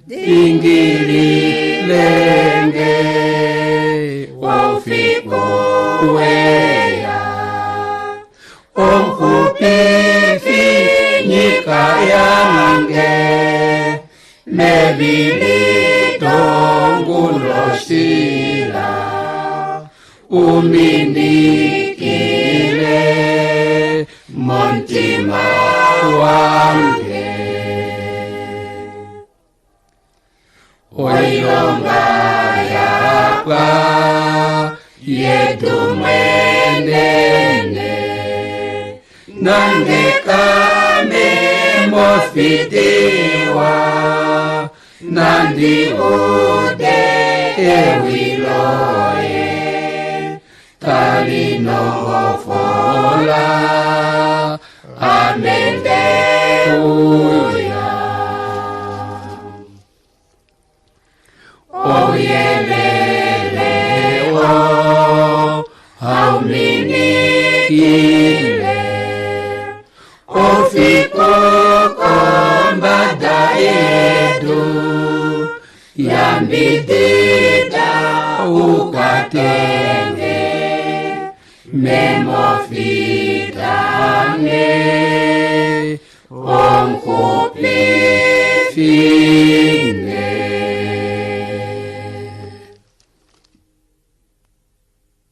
Dingililenge Oufiku weya Omwene nyika yange Mebili tongulosila Uminikile montima wange Oyonga yapa yedu mwenene Nandekame mofitiwa Nandi ude ewiloye Talino fola amende uya Oyelele o hauminikile Oufiku kombada yedu Yambidida ukatenge Memofitange Omkuplifi